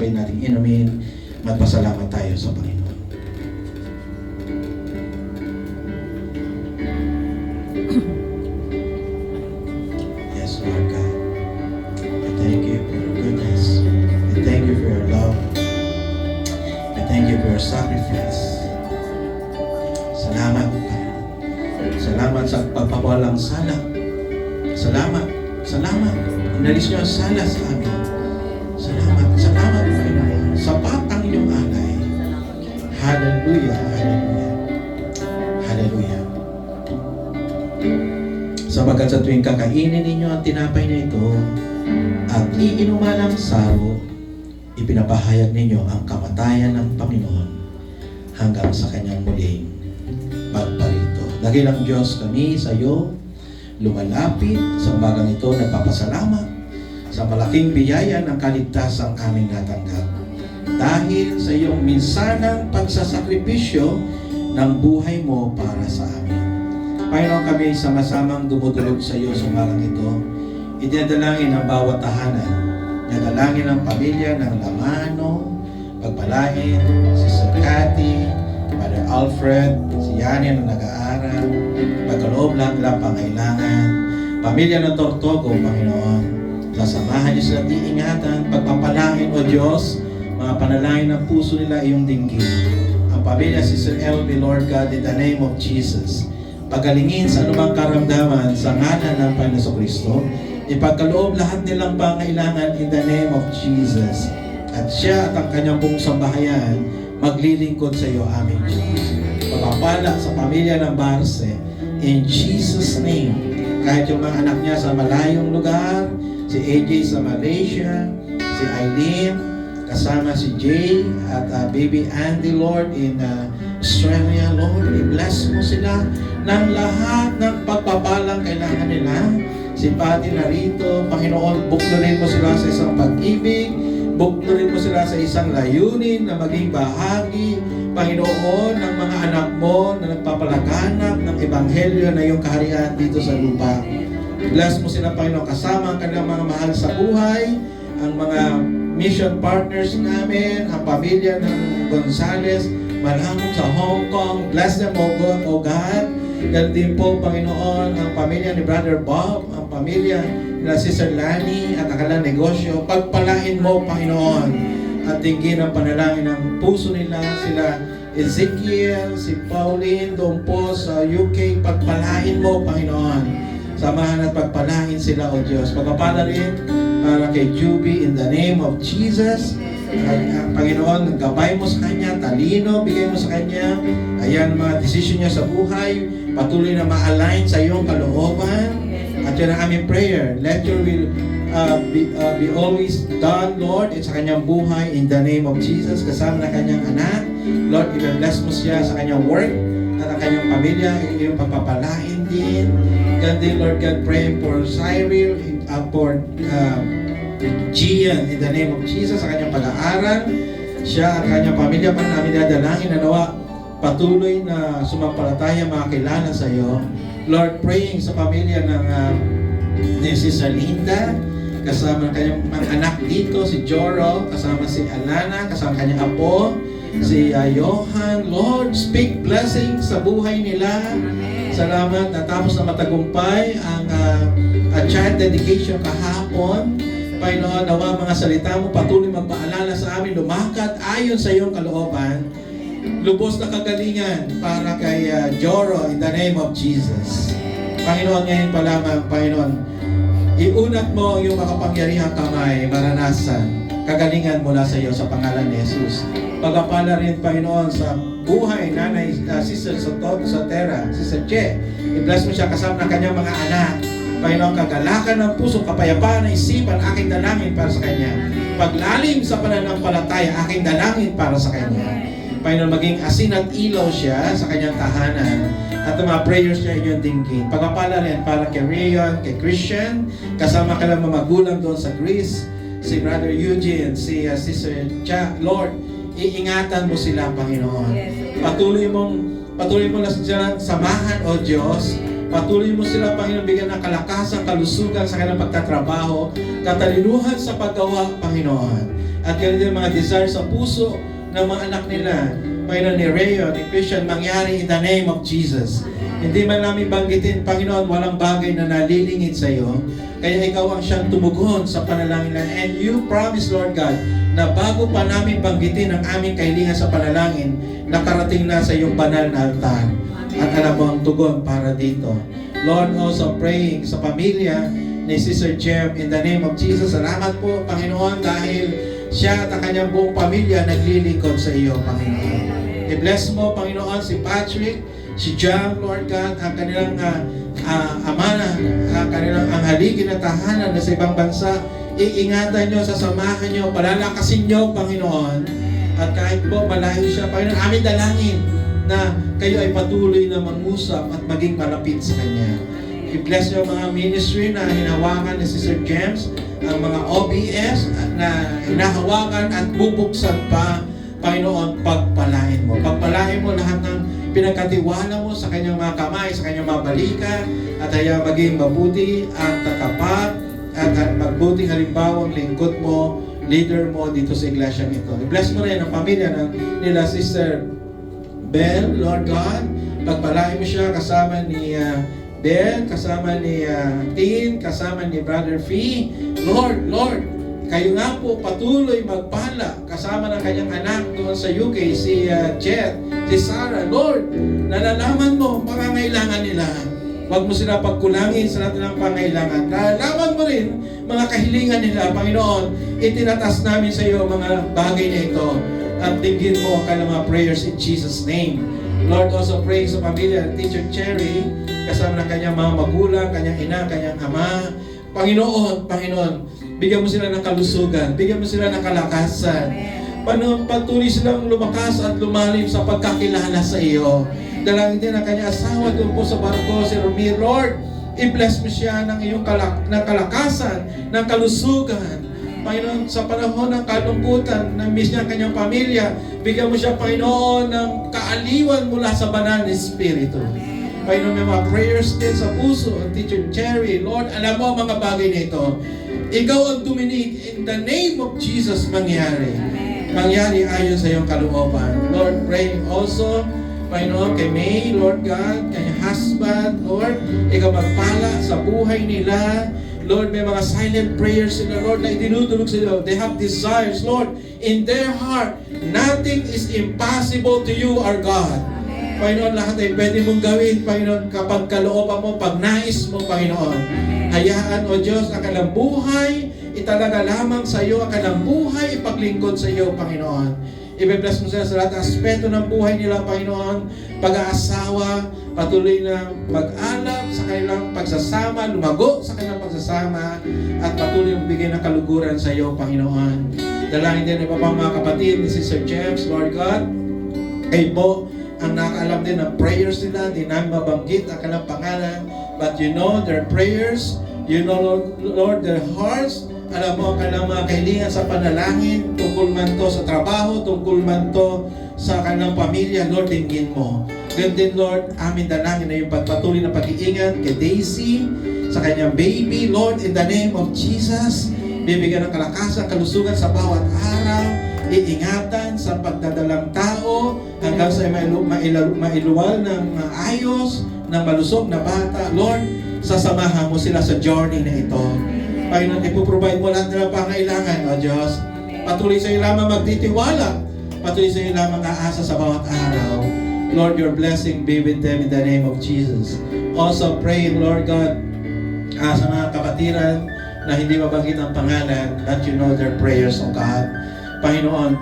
Pwede natin inumin, magpasalamat tayo sa Panginoon. Yes, Lord God. I thank you for your goodness. I thank you for your love. I thank you for your sacrifice. Salamat, Panginoon. Salamat sa pagpapawalang sala. Salamat. Salamat. Inalis niyo ang sala sa amin. Salamat. Salamat, Panginoon. Sapat ang inyong alay. Hallelujah. Hallelujah. Hallelujah. Sapagkat sa tuwing kakainin ninyo ang tinapay na ito at iinuman ang saro, ipinapahayag ninyo ang kamatayan ng Panginoon hanggang sa kanyang muling pagparito. Dakilang Diyos, kami sa iyo lumalapit sa umagang ito, nagpapasalamat sa malaking biyaya ng kaligtasang aming natanggap. Dahil sa iyong minsanang pagsasakripisyo ng buhay mo para sa amin. Panginoon, kami sama-samang dumudulog sa iyo sa umagang ito. Idinadalangin ang bawat tahanan. Nadalangin ang pamilya ng Lamano, pagpalain, si Sir Cathy, Father Alfred, si Yani na nag-aaral, pagkaloob lang lang pangailangan, pamilya ng Tortogo, Panginoon, sasamahan niyo sila at iingatan, pagpapalain, O Diyos, mga panalangin ng puso nila iyong dinggin. Ang pamilya si Sir LB, Lord God, in the name of Jesus, pagalingin sa anumang karamdaman sa ngalan ng Panginoon Kristo, ipagkaloob lahat nilang pangailangan in the name of Jesus. At siya at ang kanyang buong sambahayan maglilingkod sa iyo, aming Diyos. Pagpapala sa pamilya ng Barce, in Jesus' name. Kahit yung mga anak niya sa malayong lugar, si AJ sa Malaysia, si Eileen, kasama si Jay, at baby Andy, Lord, in Australia, Lord, i-bless mo sila ng lahat ng pagpapalang kailangan nila. Si Patty narito, Panginoon, buklurin mo sila sa isang pag-ibig, buklurin mo sila sa isang layunin na maging bahagi, Panginoon, ng mga anak mo na nagpapalaganap ng Ebanghelyo na iyong kaharian dito sa lupa. Bless mo sila, Panginoon, kasama ang kanilang mga mahal sa buhay, ang mga mission partners namin, ang pamilya ng Gonzales, malamang sa Hong Kong. Bless them, O God. Ganun din po, Panginoon, ang pamilya ni Brother Bob, ang pamilya na si Sir Lani at ang kanilang negosyo. Pagpalain mo, Panginoon, at dinggin ang panalangin ng puso nila. Sila Ezekiel, si Pauline, doon po sa UK. Pagpalain mo, Panginoon. Samahan at pagpalain sila, O Diyos. Pagpapala rin para kay Juby in the name of Jesus. Panginoon, gabay mo sa kanya, talino, bigay mo sa kanya. Ayan, mga desisyon niya sa buhay, patuloy na ma-align sa iyong kalooban. At yan ang aming prayer. Let your will be always done, Lord, at sa kanyang buhay in the name of Jesus. Kasama na kanyang anak. Lord, i-bless mo siya sa kanyang work at ang kanyang pamilya, iyong pagpapalain din. God din, Lord God, praying for Cyril, for Gian, in the name of Jesus, sa kanyang pag-aaral. Siya at kanyang pamilya pa namin dadalangin na nawa patuloy na sumampalataya, makakilala sa iyo. Lord, praying sa pamilya ng ni Sister Linda, kasama ng kanyang mga anak dito, si Joro, kasama si Alana, kasama kanyang apo, si Johan. Lord, speak blessing sa buhay nila. Salamat, natapos na matagumpay ang child dedication kahapon. Panginoon, nawa mga salita mo patuloy magpaalala sa amin, lumakat ayon sa iyong kalooban. Lubos na kagalingan para kay Joro in the name of Jesus. Panginoon, ngayon pa lamang, Panginoon, iunat mo ang iyong makapangyarihang kamay, maranasan, kagalingan mula sa iyo sa pangalan ni Jesus. Pagpapala rin, Panginoon, sa buhay, Nanay Sister Sotera, Sister Che, i-bless mo siya kasama ng kanyang mga anak. Panginoon, kagalakan ng puso, kapayapaan ng isipan, aking dalangin para sa kanya. Paglalim sa pananampalataya, aking dalangin para sa kanya. Panginoon, maging asin at ilaw siya sa kanyang tahanan at ang mga prayers niya inyong dinggin. Pagpapala rin para kay Rayon, kay Christian, kasama ka lang mga magulang doon sa Greece, si Brother Eugene, si Sister Cha. Lord, iingatan mo sila, Panginoon. Patuloy mo na sila samahan, O Diyos. Patuloy mo sila, Panginoon, bigyan ng kalakasan, kalusugan sa kanilang pagtatrabaho, katalinuhan sa paggawa, Panginoon. At ganun din mga desire sa puso ng mga anak nila. Panginoon, ni Rhea, ni Christian, mangyari in the name of Jesus. Hindi man namin banggitin, Panginoon, walang bagay na nalilingid sa iyo. Kaya ikaw ang siyang tumugon sa panalangin nila. And you promise, Lord God, na bago pa namin banggitin ang aming kahilingan sa panalangin, nakarating na sa iyong banal na altar. At alam mo ang tugon para dito. Lord, also praying sa pamilya ni Sister Jem in the name of Jesus. Salamat po, Panginoon, dahil siya at ang kanyang buong pamilya naglilingkod sa iyo, Panginoon. I-bless mo, Panginoon, si Patrick, si Jam, Lord God, ang kanilang amana, kanilang ang haligi na tahanan na sa ibang bansa. Iingatan nyo, sasamahan nyo, palalakasin nyo, Panginoon. At kahit po malayo siya, Panginoon, amin dalangin na kayo ay patuloy na mangusap at maging malapit sa Kanya. I-bless nyo mga ministry na hinahawakan ni Sister James, ang mga OBS na hinahawakan at bubuksan pa, Panginoon, pagpalain mo. Pagpalain mo lahat ng pinagkatiwala mo sa kanyang mga kamay, sa kanyang mga balikat, at haya maging mabuti at tatapat, at magbuting halimbawang lingkod mo, leader mo dito sa iglesia nito. I-bless mo rin ang pamilya nila Sister Bell, Lord God. Pagpalain mo siya kasama ni Bell, kasama ni Tin, kasama ni Brother Fee. Lord, kayo nga po patuloy magpala kasama ng kanyang anak doon sa UK, si Jet, si Sarah. Lord, nalalaman mo pangangailangan nila. Huwag mo sila pagkulangin sa lahat ng pangailangan. Nalalaman mo rin mga kahilingan nila, Panginoon. Itinatas namin sa iyo mga bagay na ito. At tingin mo ang kanilang mga prayers in Jesus' name. Lord, also pray sa pamilya, Teacher Cherry, kasama ng kanyang mga magulang, kanyang ina, kanyang ama. Panginoon, bigyan mo sila ng kalusugan, bigyan mo sila ng kalakasan. Patuloy silang lumakas at lumalim sa pagkakilala sa iyo. Dalangin din ang kanyang asawa doon po sa barko, si Romir. Lord, i-bless mo siya ng iyong kalakasan, ng kalusugan. Panginoon, sa panahon ng kalungkutan, na-miss niya ang kanyang pamilya, bigyan mo siya, Panginoon, ng kaaliwan mula sa banal na Espiritu. Panginoon, may mga prayers din sa puso ang Teacher Cherry. Lord, alam mo ang mga bagay na ito. Ikaw ang duminig. In the name of Jesus, mangyari. Mangyari ayon sa iyong kalooban. Lord, praying also, Panginoon, kay May, Lord God, kanyang husband, Lord, ikaw magpala sa buhay nila. Lord, may mga silent prayers sila, Lord, na idinudulog sila. They have desires, Lord, in their heart. Nothing is impossible to you, our God. Panginoon, lahat ay pwede mong gawin, Panginoon, kapag kalooban mo, pag nais mo, Panginoon. Hayaan, O Diyos, ang kanilang buhay, italaga lamang sa iyo, ang kanilang buhay, ipaglingkod sa iyo, Panginoon. I-bless mo sila sa lahat ng aspeto ng buhay nila, Panginoon. Pag-aasawa, patuloy na mag-alap sa kanilang pagsasama, lumago sa kanilang pagsasama, at patuloy yung bigay ng kaluguran sa iyo, Panginoon. Dalangin din ang mga kapatid ni Sister James, Lord God. Kayo po ang nakaalam din ng prayers nila, di namin mabanggit ang kanilang pangalan, but you know their prayers, you know, Lord, their hearts. Alam mo ang kanilang mga kahilingan sa panalangin, tungkol man to sa trabaho, tungkol man to sa kanilang pamilya, Lord, dinggin mo. Ganun din, Lord, amin dalangin na yung pagpatuloy na pag-iingat kay Daisy, sa kanyang baby, Lord, in the name of Jesus, bibigyan ng kalakasan, kalusugan sa bawat araw, iingatan sa pagdadalang tao, hanggang sa mailuwal ng ayos, ng malusog na bata. Lord, sasamahan mo sila sa journey na ito. Panginoon, ipoprovide mo lahat ng pangailangan, O Diyos. Patuloy sa iyo lamang magtitiwala. Patuloy sa iyo lamang aasa sa bawat araw. Lord, your blessing be with them in the name of Jesus. Also praying, Lord God, sa mga kapatiran na hindi mabanggit ang pangalan, that you know their prayers, O God. Panginoon,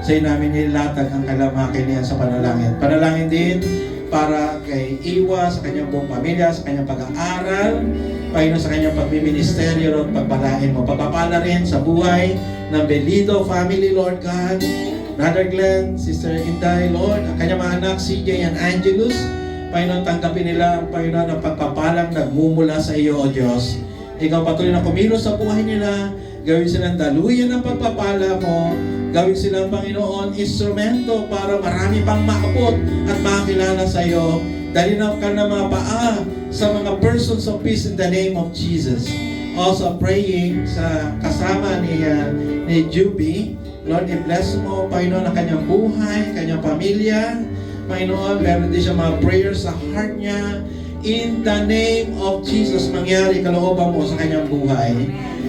sa iyo namin nilatag ang kahilingan sa panalangin. Panalangin din para kay Iwa, sa kanyang buong pamilya, sa kanyang pag-aaral, Panginoon, sa kanyang pagmiministeryo, Lord, pagpalain mo. Pagpapala rin sa buhay ng Belido family, Lord God. Brother Glenn, Sister Inday, Lord, ang kanyang mga anak, CJ and Angelus. Panginoon, tanggapin nila, Panginoon, ang pagpapalang nagmumula sa iyo, O Diyos. Ikaw patuloy na kumilos sa buhay nila. Gawin silang daluyan ng pagpapala mo. Gawin silang, Panginoon, instrumento para marami pang maabot at makakilala sa iyo. Dali na ka na mga paa sa mga persons of peace in the name of Jesus. also praying sa kasama ni Juby. Lord, i-bless mo, Panginoon, ang kanyang buhay, kanyang pamilya. Panginoon, meron din siya mga prayers sa heart niya. In the name of Jesus, mangyari kalooban mo sa kanyang buhay.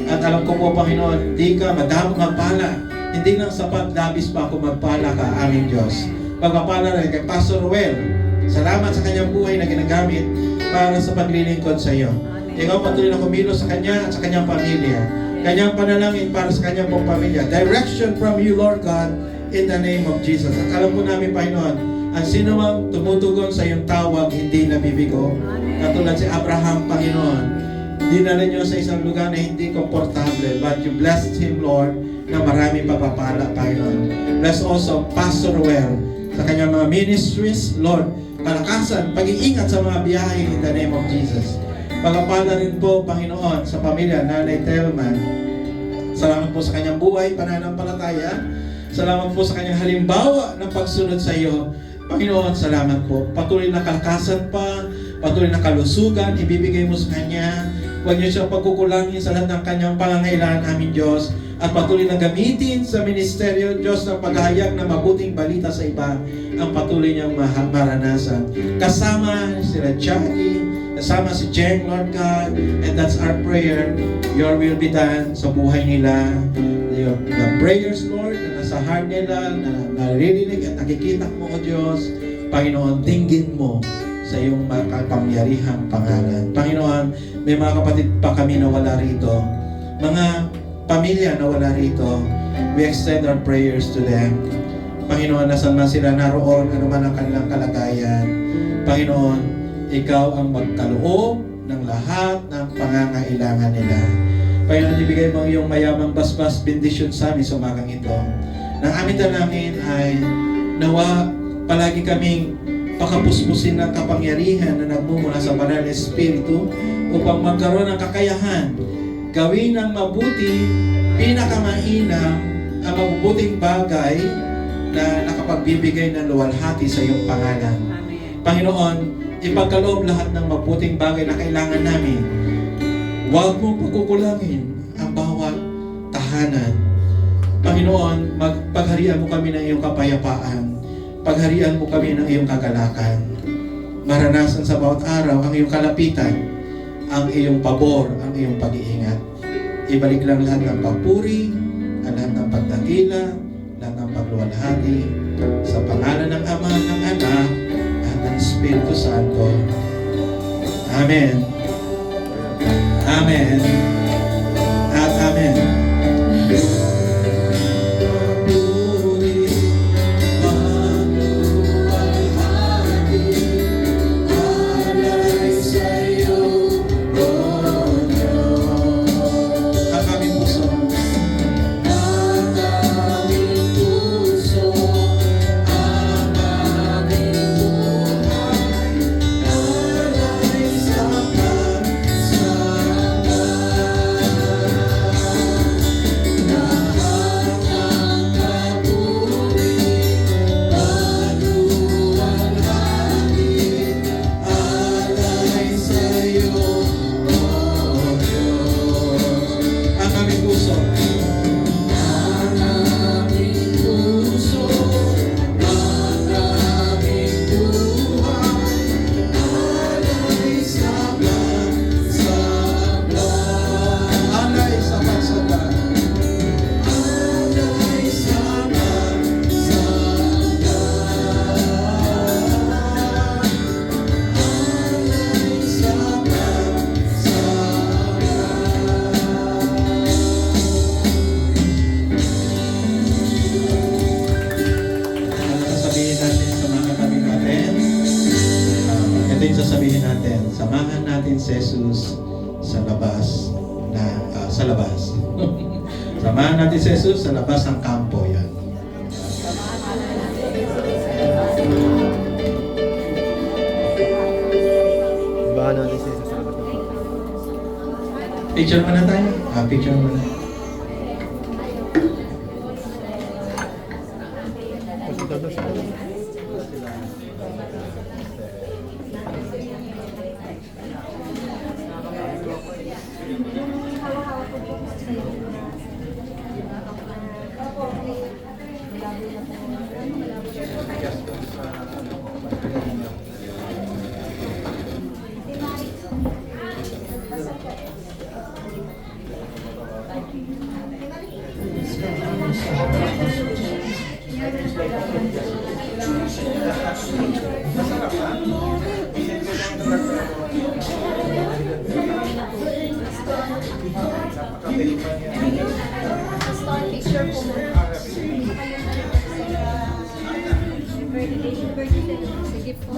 At alam ko po, Panginoon, hindi ka magpala. Hindi lang sapat, labis pa kung magpala ka, aming Diyos. Magpapala rin kay Pastor Ruel. Salamat sa kanyang buhay na ginagamit para sa paglilingkod sa iyo. Ikaw patuloy na kumilos sa kanya at sa kanyang pamilya. Kanyang panalangin para sa kanyang pong pamilya. Direction from you, Lord God, in the name of Jesus. At alam po namin, Panginoon, ang sino mang tumutugon sa iyong tawag, hindi nabibigo. Katulad si Abraham, Panginoon, dinala niyo sa isang lugar na hindi komportable, but you blessed him, Lord, na maraming papapala, Panginoon. Bless also Pastor Well sa kanyang mga ministries, Lord, kalakasan, pag-iingat sa mga biyahe in the name of Jesus. Pagpapala rin po, Panginoon, sa pamilya, Nanay Telman. Salamat po sa kanyang buhay, pananampalataya. Salamat po sa kanyang halimbawa ng pagsunod sa iyo. Panginoon, salamat po. Patuloy na kalakasan pa, patuloy na kalusugan, ibibigay mo sa kanya. Huwag niyo siya pagkukulangin sa lahat ng kanyang pangangailangan, aming Diyos. At patuloy na gamitin sa ministeryo, Diyos, ng paghahayag ng mabuting balita sa iba, ang patuloy niyang maranasan. Kasama sila Jackie, kasama si Jeng, Lord God, and that's our prayer. Your will be done sa buhay nila. The prayers, Lord, na nasa heart nila, na naririnig at nakikita mo, O Diyos, Panginoon, dinggin mo sa iyong makapangyarihang pangalan. Panginoon, may mga kapatid pa kami na wala rito. Mga pamilya na wala rito. We extend our prayers to them. Panginoon, nasan man sila naroon, ano man ang kanilang kalagayan. Panginoon, ikaw ang magkaloob ng lahat ng pangangailangan nila. Panginoon, ibigay mo iyong mayamang basbas bendisyon sa amin sa umagang ito. Nang amin dalangin ay nawa palagi kaming pakapuspusin ng kapangyarihan na nagmumula sa Banal na Espiritu upang magkaroon ng kakayahan gawin ng mabuti, pinakamainam, ang mabubuting bagay na nakapagbibigay ng luwalhati sa iyong pangalan. Amen. Panginoon, ipagkaloob lahat ng mabuting bagay na kailangan namin. Huwag mo pagkukulangin ang bawat tahanan. Panginoon, pagharian mo kami ng iyong kapayapaan. Pagharian mo kami ng iyong kagalakan. Maranasan sa bawat araw ang iyong kalapitan, ang iyong pabor, ang iyong pag-iingat. Ibalik lang lahat ng papuri, lahat ng pagdakila, lahat ng pagluwalhati, sa pangalan ng Ama, ng Anak, at ng Espiritu Santo. Amen. Amen. At Amen. Sasabihin natin, samahan natin si Jesus sa labas sa labas. Samahan natin si Jesus sa labas ng kampo. Yan. Samahan natin si Jesus sa labas ng kampo. Picture muna tayo. Picture muna. Picture po mo. Birthday. Sige po.